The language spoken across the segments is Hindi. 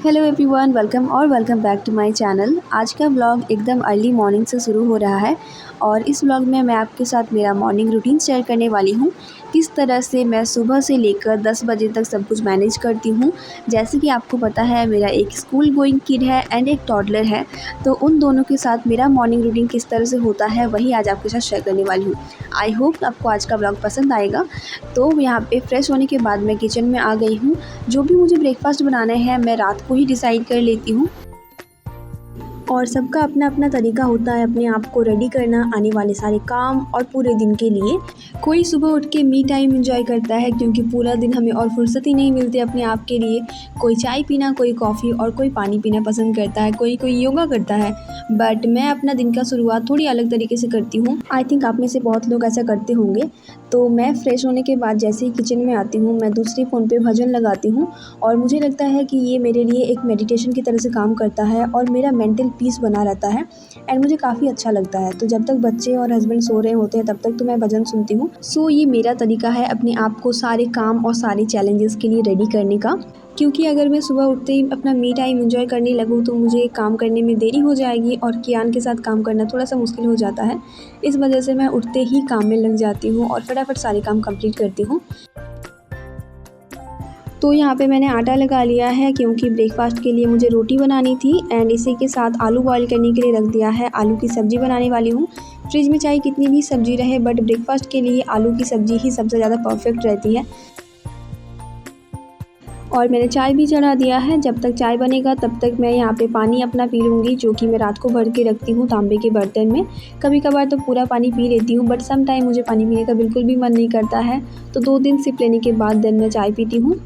Hello everyone, welcome back to my channel. आज का व्लॉग एकदम अर्ली मॉर्निंग से शुरू हो रहा है और इस व्लॉग में मैं आपके साथ मेरा मॉर्निंग रूटीन शेयर करने वाली हूँ। किस तरह से मैं सुबह से लेकर 10 बजे तक सब कुछ मैनेज करती हूँ। जैसे कि आपको पता है, मेरा एक स्कूल गोइंग किड है एंड एक टॉडलर है, तो उन दोनों के साथ मेरा मॉर्निंग रूटीन किस तरह से होता है वही आज आपके साथ शेयर करने वाली हूँ। आई होप आपको आज का व्लॉग पसंद आएगा। तो यहाँ पे फ्रेश होने के बाद मैं किचन में आ गई हूँ। जो भी मुझे ब्रेकफास्ट बनाना है मैं रात को ही डिसाइड कर लेती हूँ और सबका अपना अपना तरीका होता है अपने आप को रेडी करना आने वाले सारे काम और पूरे दिन के लिए। कोई सुबह उठ के मी टाइम एंजॉय करता है क्योंकि पूरा दिन हमें और फुर्सत ही नहीं मिलती अपने आप के लिए। कोई चाय पीना, कोई कॉफ़ी और कोई पानी पीना पसंद करता है, कोई योगा करता है। बट मैं अपना दिन का शुरुआत थोड़ी अलग तरीके से करती हूँ। आई थिंक आप में से बहुत लोग ऐसा करते होंगे। तो मैं फ्रेश होने के बाद जैसे ही किचन में आती हूँ, मैं दूसरी फ़ोन पे भजन लगाती हूँ और मुझे लगता है कि ये मेरे लिए एक मेडिटेशन की तरह से काम करता है और मेरा मेंटल पीस बना रहता है एंड मुझे काफ़ी अच्छा लगता है। तो जब तक बच्चे और हस्बैंड सो रहे होते हैं तब तक तो मैं भजन सुनती हूँ। सो ये मेरा तरीका है अपने आप को सारे काम और सारे चैलेंजेस के लिए रेडी करने का। क्योंकि अगर मैं सुबह उठते ही अपना मी टाइम एंजॉय करने लगूँ तो मुझे काम करने में देरी हो जाएगी और कियान के साथ काम करना थोड़ा सा मुश्किल हो जाता है। इस वजह से मैं उठते ही काम में लग जाती हूँ और फटाफट सारे काम कंप्लीट करती हूँ। तो यहाँ पे मैंने आटा लगा लिया है क्योंकि ब्रेकफास्ट के लिए मुझे रोटी बनानी थी एंड इसी के साथ आलू बॉईल करने के लिए रख दिया है। आलू की सब्ज़ी बनाने वाली हूँ। फ्रिज में चाहे कितनी भी सब्ज़ी रहे बट ब्रेकफास्ट के लिए आलू की सब्ज़ी ही सबसे ज़्यादा परफेक्ट रहती है। और मैंने चाय भी चढ़ा दिया है। जब तक चाय बनेगा तब तक मैं यहाँ पे पानी अपना पी लूँगी, जो कि मैं रात को भर के रखती हूँ तांबे के बर्तन में। कभी कभार तो पूरा पानी पी लेती हूँ बट सम टाइम मुझे पानी पीने का बिल्कुल भी मन नहीं करता है, तो 2 दिन सिप लेने के बाद देन मैं चाय पीती हूँ।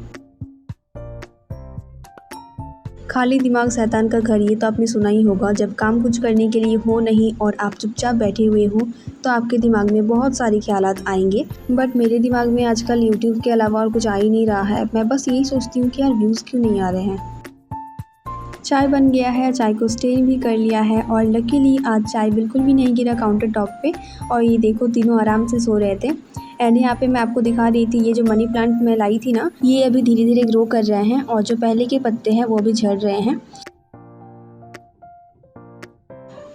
खाली दिमाग शैतान का घर, ये तो आपने सुना ही होगा। जब काम कुछ करने के लिए हो नहीं और आप चुपचाप बैठे हुए हो तो आपके दिमाग में बहुत सारे ख्यालात आएंगे। बट मेरे दिमाग में आजकल यूट्यूब के अलावा और कुछ आ ही नहीं रहा है। मैं बस यही सोचती हूँ कि यार व्यूज़ क्यों नहीं आ रहे हैं। चाय बन गया है, चाय को स्टेन भी कर लिया है और लकीली आज चाय बिल्कुल भी नहीं गिरा काउंटर टॉप पे। और ये देखो, तीनों आराम से सो रहे थे। एंड यहाँ पे मैं आपको दिखा रही थी, ये जो मनी प्लांट मैं लाई थी ना, ये अभी धीरे धीरे ग्रो कर रहे हैं और जो पहले के पत्ते हैं वो भी झड़ रहे हैं।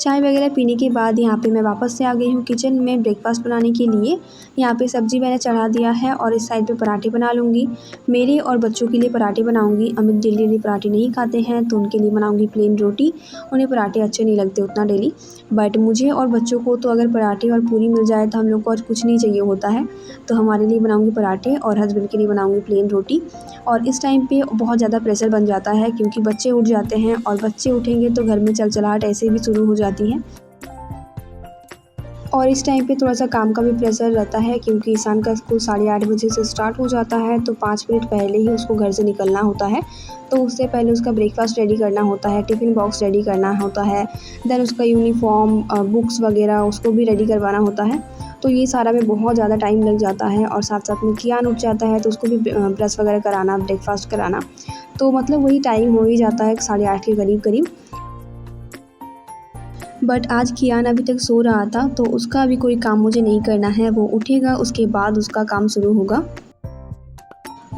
चाय वगैरह पीने के बाद यहाँ पे मैं वापस से आ गई हूँ किचन में ब्रेकफास्ट बनाने के लिए। यहाँ पे सब्ज़ी मैंने चढ़ा दिया है और इस साइड पे पराठे बना लूँगी। मेरे और बच्चों के लिए पराठे बनाऊँगी। अमित डेली पराठे नहीं खाते हैं तो उनके लिए बनाऊँगी प्लेन रोटी। उन्हें पराठे अच्छे नहीं लगते उतना डेली, बट मुझे और बच्चों को तो अगर पराठे और पूरी मिल जाए तो हम लोग को और कुछ नहीं चाहिए होता है। तो हमारे लिए बनाऊँगी पराठे और हस्बैंड के लिए बनाऊँगी प्लेन रोटी। और इस टाइम पे बहुत ज़्यादा प्रेशर बन जाता है क्योंकि बच्चे उठ जाते हैं और बच्चे उठेंगे तो घर में चलचलाहट ऐसे भी शुरू हो जाती है। और इस टाइम पे थोड़ा-सा काम का भी प्रेशर रहता है क्योंकि ईशान का स्कूल 8:30 बजे से स्टार्ट हो जाता है, तो 5 मिनट पहले ही उसको घर से निकलना होता है। तो उससे पहले उसका ब्रेकफास्ट रेडी करना होता है, टिफ़िन बॉक्स रेडी करना होता है, देन उसका यूनिफ़ॉर्म, बुक्स वगैरह उसको भी रेडी करवाना होता है। तो ये सारा में बहुत ज़्यादा टाइम लग जाता है और साथ-साथ में कियान उठ जाता है तो उसको भी ब्रश वगैरह कराना, ब्रेकफास्ट कराना। तो मतलब वही टाइम हो ही जाता है 8:30 के करीब-करीब। बट आज कियान अभी तक सो रहा था तो उसका अभी कोई काम मुझे नहीं करना है। वो उठेगा उसके बाद उसका काम शुरू होगा।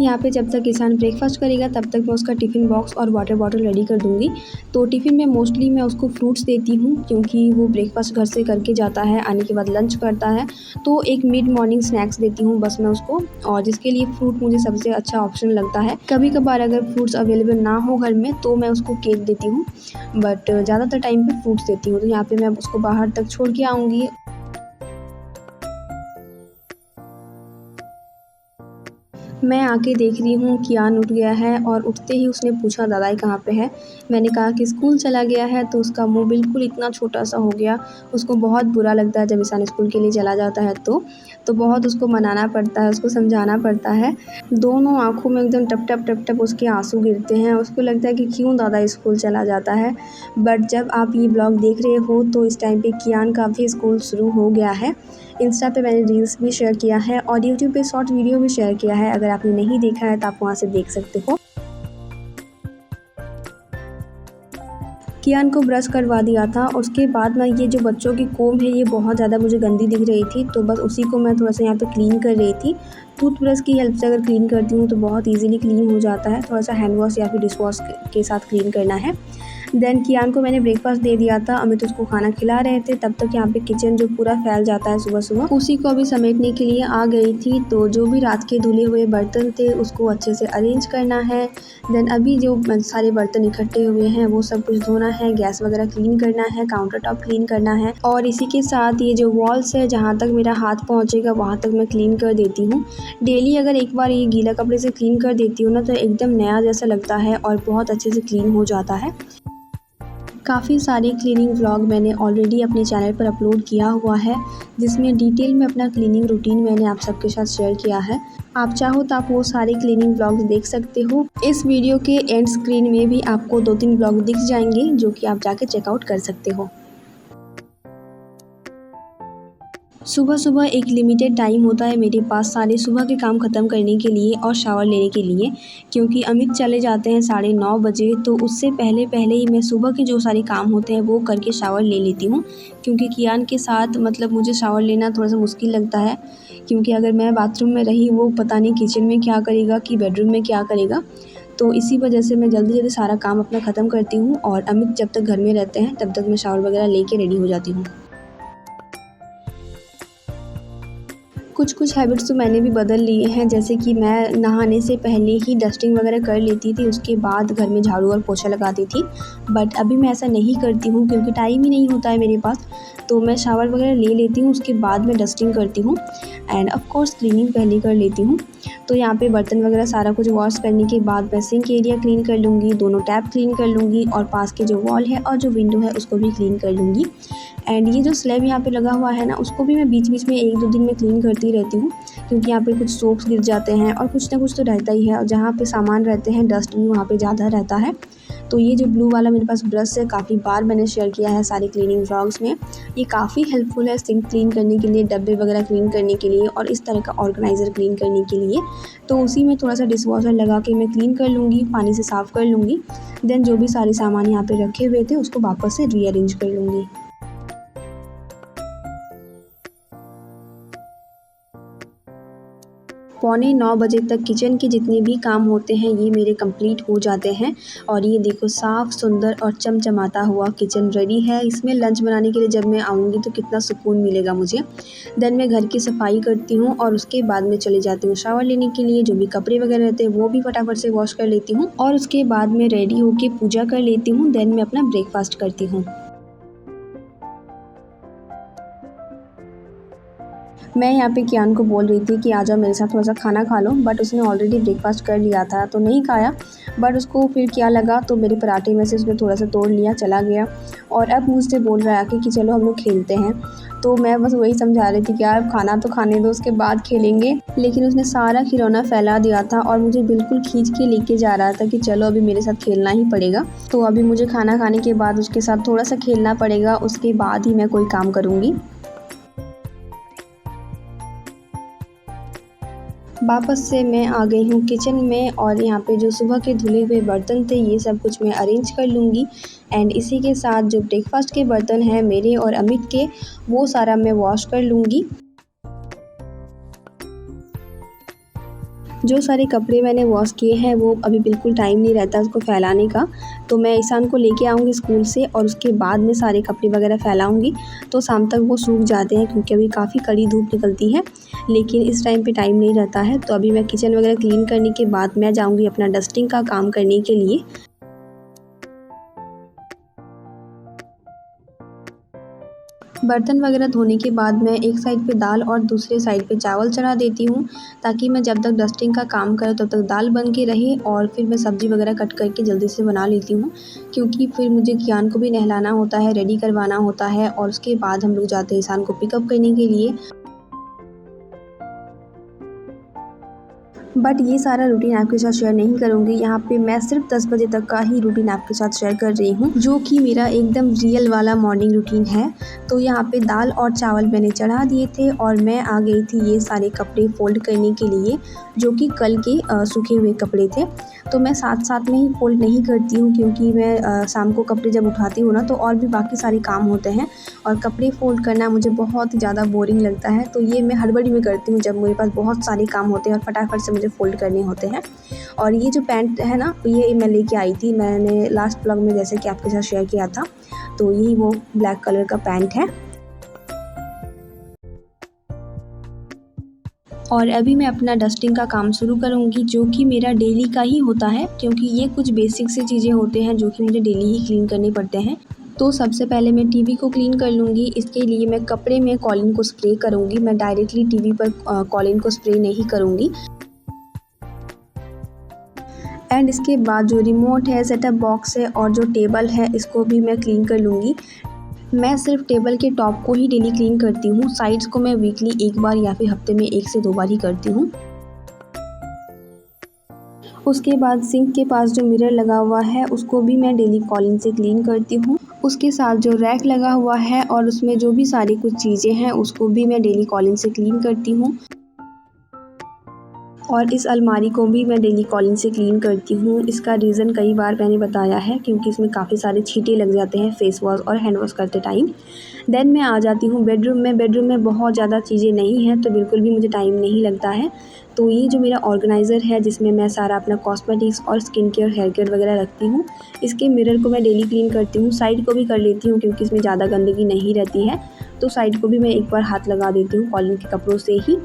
यहाँ पे जब तक ईशान ब्रेकफास्ट करेगा तब तक मैं उसका टिफ़िन बॉक्स और वाटर बॉटल रेडी कर दूँगी। तो टिफ़िन में मोस्टली मैं उसको फ्रूट्स देती हूँ क्योंकि वो ब्रेकफास्ट घर से करके जाता है, आने के बाद लंच करता है। तो एक मिड मॉर्निंग स्नैक्स देती हूँ बस मैं उसको, और जिसके लिए फ्रूट मुझे सबसे अच्छा ऑप्शन लगता है। कभी कभार अगर फ्रूट्स अवेलेबल ना हो घर में तो मैं उसको केक देती हूँ, बट ज़्यादातर टाइम पे फ्रूट्स देती हूँ। तो यहाँ पे मैं उसको बाहर तक छोड़ के आऊँगी। मैं आके देख रही हूँ कियान उठ गया है और उठते ही उसने पूछा दादाई कहाँ पे है। मैंने कहा कि स्कूल चला गया है, तो उसका मुंह बिल्कुल इतना छोटा सा हो गया। उसको बहुत बुरा लगता है जब ईशान स्कूल के लिए चला जाता है तो बहुत उसको मनाना पड़ता है, उसको समझाना पड़ता है। दोनों आँखों में एकदम टप टप टप टप उसके आंसू गिरते हैं। उसको लगता है कि क्यों दादा स्कूल चला जाता है। बट जब आप ये ब्लॉग देख रहे हो तो इस टाइम पे कियान का भी स्कूल शुरू हो गया है। इंस्टा पे मैंने रील्स भी शेयर किया है और यूट्यूब पे शॉर्ट वीडियो भी शेयर किया है। अगर आपने नहीं देखा है तो आप वहाँ से देख सकते हो। कियान को ब्रश करवा दिया था। उसके बाद ना ये जो बच्चों की कोम है ये बहुत ज़्यादा मुझे गंदी दिख रही थी, तो बस उसी को मैं थोड़ा सा यहाँ पे क्लीन कर रही थी। टूथब्रश की हेल्प से अगर क्लीन करती हूँ तो बहुत ईज़िली क्लीन हो जाता है। थोड़ा सा हैंड वॉश या फिर डिश वॉश के साथ क्लीन करना है। देन कियान को मैंने ब्रेकफास्ट दे दिया था। अमित उसको खाना खिला रहे थे, तब तक यहाँ पे किचन जो पूरा फैल जाता है सुबह सुबह, उसी को अभी समेटने के लिए आ गई थी। तो जो भी रात के धुले हुए बर्तन थे उसको अच्छे से अरेंज करना है। देन अभी जो सारे बर्तन इकट्ठे हुए हैं वो सब कुछ धोना है, गैस वगैरह क्लीन करना है, काउंटर टॉप क्लीन करना है, और इसी के साथ ये जो वॉल्स है जहाँ तक मेरा हाथ पहुँचेगा वहाँ तक मैं क्लीन कर देती हूँ। डेली अगर एक बार ये गीला कपड़े से क्लीन कर देती हूँ ना तो एकदम नया जैसा लगता है और बहुत अच्छे से क्लीन हो जाता है। काफ़ी सारे क्लीनिंग व्लॉग मैंने ऑलरेडी अपने चैनल पर अपलोड किया हुआ है, जिसमें डिटेल में अपना क्लीनिंग रूटीन मैंने आप सबके साथ शेयर किया है। आप चाहो तो आप वो सारे क्लीनिंग व्लॉग्स देख सकते हो। इस वीडियो के एंड स्क्रीन में भी आपको 2-3 व्लॉग दिख जाएंगे जो कि आप जाके चेकआउट कर सकते हो। सुबह सुबह एक लिमिटेड टाइम होता है मेरे पास सारे सुबह के काम ख़त्म करने के लिए और शावर लेने के लिए, क्योंकि अमित चले जाते हैं 9:30 बजे। तो उससे पहले पहले ही मैं सुबह के जो सारे काम होते हैं वो करके शावर ले लेती हूँ, क्योंकि कियान के साथ मतलब मुझे शावर लेना थोड़ा सा मुश्किल लगता है, क्योंकि अगर मैं बाथरूम में रही वो पता नहीं किचन में क्या करेगा कि बेडरूम में क्या करेगा। तो इसी वजह से मैं जल्दी जल्दी सारा काम अपना ख़त्म करती हूँ, और अमित जब तक घर में रहते हैं तब तक मैं शावर वगैरह लेके रेडी हो जाती हूँ। कुछ हैबिट्स तो मैंने भी बदल लिए हैं, जैसे कि मैं नहाने से पहले ही डस्टिंग वगैरह कर लेती थी, उसके बाद घर में झाड़ू और पोछा लगाती थी। बट अभी मैं ऐसा नहीं करती हूँ क्योंकि टाइम ही नहीं होता है मेरे पास। तो मैं शावर वगैरह ले लेती हूँ, उसके बाद मैं डस्टिंग करती हूँ एंड ऑफ कोर्स क्लीनिंग पहले कर लेती हूँ। तो यहाँ पे बर्तन वगैरह सारा कुछ वॉश करने के बाद मैं सिंक एरिया क्लीन कर लूँगी, दोनों टैप क्लीन कर लूँगी, और पास के जो वॉल है और जो विंडो है उसको भी क्लीन कर लूँगी। एंड ये जो स्लैब यहाँ पे लगा हुआ है ना, उसको भी मैं बीच बीच में 1-2 दिन में क्लीन करती रहती हूँ, क्योंकि यहाँ पे कुछ सोप्स गिर जाते हैं और कुछ ना कुछ तो रहता ही है, और जहाँ पे सामान रहते हैं डस्ट भी वहाँ पे ज़्यादा रहता है। तो ये जो ब्लू वाला मेरे पास ब्रश है, काफ़ी बार मैंने शेयर किया है सारे क्लीनिंग व्लॉग्स में। ये काफ़ी हेल्पफुल है सिंक क्लीन करने के लिए, डब्बे वगैरह क्लीन करने के लिए, और इस तरह का ऑर्गेनाइज़र क्लीन करने के लिए। तो उसी में थोड़ा सा डिश वॉशर लगा के मैं क्लीन कर लूँगी, पानी से साफ़ कर लूँगी। देन जो भी सारे सामान यहाँ पे रखे हुए थे उसको वापस से रीअरेंज कर लूँगी। 8:45 बजे तक किचन के जितने भी काम होते हैं ये मेरे कंप्लीट हो जाते हैं, और ये देखो साफ़ सुंदर और चमचमाता हुआ किचन रेडी है। इसमें लंच बनाने के लिए जब मैं आऊँगी तो कितना सुकून मिलेगा मुझे। देन मैं घर की सफाई करती हूँ और उसके बाद में चली जाती हूँ शावर लेने के लिए। जो भी कपड़े वगैरह रहते हैं वो भी फटाफट से वॉश कर लेती हूँ, और उसके बाद में रेडी होके पूजा कर लेती हूँ। देन मैं अपना ब्रेकफास्ट करती हूँ। मैं यहाँ पे कियान को बोल रही थी कि आ जाओ मेरे साथ थोड़ा सा खाना खा लो, बट उसने ऑलरेडी ब्रेकफास्ट कर लिया था तो नहीं खाया। बट उसको फिर क्या लगा तो मेरे पराठे में से उसने थोड़ा सा तोड़ लिया, चला गया, और अब मुझसे बोल रहा है कि चलो हम लोग खेलते हैं। तो मैं बस वही समझा रही थी कि यार खाना तो खाने दो, उसके बाद खेलेंगे। लेकिन उसने सारा खिलौना फैला दिया था और मुझे बिल्कुल खींच के लेके जा रहा था कि चलो अभी मेरे साथ खेलना ही पड़ेगा। तो अभी मुझे खाना खाने के बाद उसके साथ थोड़ा सा खेलना पड़ेगा, उसके बाद ही मैं कोई काम करूँगी। वापस से मैं आ गई हूँ किचन में, और यहाँ पे जो सुबह के धुले हुए बर्तन थे ये सब कुछ मैं अरेंज कर लूँगी। एंड इसी के साथ जो ब्रेकफास्ट के बर्तन हैं मेरे और अमित के, वो सारा मैं वॉश कर लूँगी। जो सारे कपड़े मैंने वॉश किए हैं वो अभी बिल्कुल टाइम नहीं रहता उसको फैलाने का, तो मैं ईशान को लेके आऊँगी स्कूल से और उसके बाद में सारे कपड़े वगैरह फैलाऊँगी, तो शाम तक वो सूख जाते हैं, क्योंकि अभी काफ़ी कड़ी धूप निकलती है। लेकिन इस टाइम पे टाइम नहीं रहता है, तो अभी मैं किचन वगैरह क्लीन करने के बाद मैं जाऊँगी अपना डस्टिंग का काम करने के लिए। बर्तन वगैरह धोने के बाद मैं एक साइड पे दाल और दूसरे साइड पे चावल चढ़ा देती हूँ, ताकि मैं जब तक डस्टिंग का काम करूँ तब तक दाल बन के रहे, और फिर मैं सब्ज़ी वगैरह कट करके जल्दी से बना लेती हूँ, क्योंकि फिर मुझे कियान को भी नहलाना होता है, रेडी करवाना होता है, और उसके बाद हम लोग जाते हैं ईशान को पिकअप करने के लिए। बट ये सारा रूटीन आपके साथ शेयर नहीं करूँगी। यहाँ पे मैं सिर्फ 10 बजे तक का ही रूटीन आपके साथ शेयर कर रही हूँ, जो कि मेरा एकदम रियल वाला मॉर्निंग रूटीन है। तो यहाँ पे दाल और चावल मैंने चढ़ा दिए थे और मैं आ गई थी ये सारे कपड़े फ़ोल्ड करने के लिए, जो कि कल के सूखे हुए कपड़े थे। तो मैं साथ साथ में ही फ़ोल्ड नहीं करती हूँ, क्योंकि मैं शाम को कपड़े जब उठाती हूँ ना, तो और भी बाकी सारे काम होते हैं और कपड़े फ़ोल्ड करना मुझे बहुत ही ज़्यादा बोरिंग लगता है। तो ये मैं हड़बड़ी में करती हूँ जब मेरे पास बहुत सारे काम होते हैं और फटाफट से मुझे फ़ोल्ड करने होते हैं। और ये जो पैंट है ना, ये मैं लेके आई थी, मैंने लास्ट व्लॉग में जैसे कि आपके साथ शेयर किया था। तो यही वो ब्लैक कलर का पैंट है। और अभी मैं अपना डस्टिंग का काम शुरू करूँगी, जो कि मेरा डेली का ही होता है, क्योंकि ये कुछ बेसिक सी चीज़ें होते हैं जो कि मुझे डेली ही क्लीन करने पड़ते हैं। तो सबसे पहले मैं टीवी को क्लीन कर लूँगी। इसके लिए मैं कपड़े में कॉलिन को स्प्रे करूँगी। मैं डायरेक्टली टीवी पर कॉलिन को स्प्रे नहीं करूँगी। एंड इसके बाद जो रिमोट है, सेटअप बॉक्स है और जो टेबल है, इसको भी मैं क्लीन कर लूँगी। मैं सिर्फ टेबल के टॉप को ही डेली क्लीन करती हूँ, साइड्स को मैं वीकली एक बार या फिर हफ्ते में 1 से 2 बार ही करती हूँ। उसके बाद सिंक के पास जो मिरर लगा हुआ है, उसको भी मैं डेली कॉलिन से क्लीन करती हूँ। उसके साथ जो रैक लगा हुआ है और उसमें जो भी सारी कुछ चीज़ें हैं, उसको भी मैं डेली कॉलिन से क्लीन करती हूँ। और इस अलमारी को भी मैं डेली कॉलिन से क्लीन करती हूँ। इसका रीज़न कई बार मैंने बताया है, क्योंकि इसमें काफ़ी सारे छींटे लग जाते हैं फेस वॉश और हैंड वॉश करते टाइम। देन मैं आ जाती हूँ बेडरूम में। बेडरूम में बहुत ज़्यादा चीज़ें नहीं हैं, तो बिल्कुल भी मुझे टाइम नहीं लगता है। तो ये जो मेरा ऑर्गेनाइज़र है, जिसमें मैं सारा अपना कॉस्मेटिक्स और स्किन केयर, हेयर केयर वगैरह रखती हूँ, इसके मिरर को मैं डेली क्लीन करती हूँ। साइड को भी कर लेती हूँ, क्योंकि इसमें ज़्यादा गंदगी नहीं रहती है। तो साइड को भी मैं एक बार हाथ लगा देती हूँ कॉलिन के कपड़ों से ही।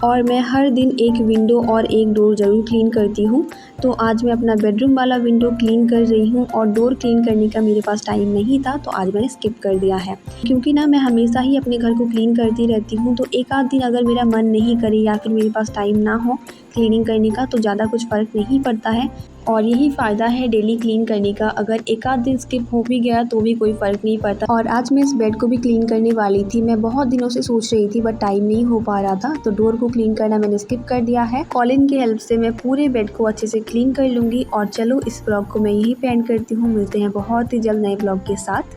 और मैं हर दिन एक विंडो और एक डोर ज़रूर क्लीन करती हूँ। तो आज मैं अपना बेडरूम वाला विंडो क्लीन कर रही हूँ और डोर क्लीन करने का मेरे पास टाइम नहीं था, तो आज मैंने स्किप कर दिया है। क्योंकि ना मैं हमेशा ही अपने घर को क्लीन करती रहती हूँ, तो एक आध दिन अगर मेरा मन नहीं करे या फिर मेरे पास टाइम ना हो क्लीनिंग करने का, तो ज़्यादा कुछ फ़र्क नहीं पड़ता है। और यही फ़ायदा है डेली क्लीन करने का। अगर एक आध दिन स्किप हो भी गया तो भी कोई फ़र्क नहीं पड़ता। और आज मैं इस बेड को भी क्लीन करने वाली थी। मैं बहुत दिनों से सोच रही थी, बट टाइम नहीं हो पा रहा था, तो डोर को क्लीन करना मैंने स्किप कर दिया है। कॉलिन की हेल्प से मैं पूरे बेड को अच्छे से क्लीन कर लूँगी। और चलो, इस ब्लॉग को मैं यहीं पे एंड करती हूँ। मिलते हैं बहुत ही जल्द नए ब्लॉग के साथ।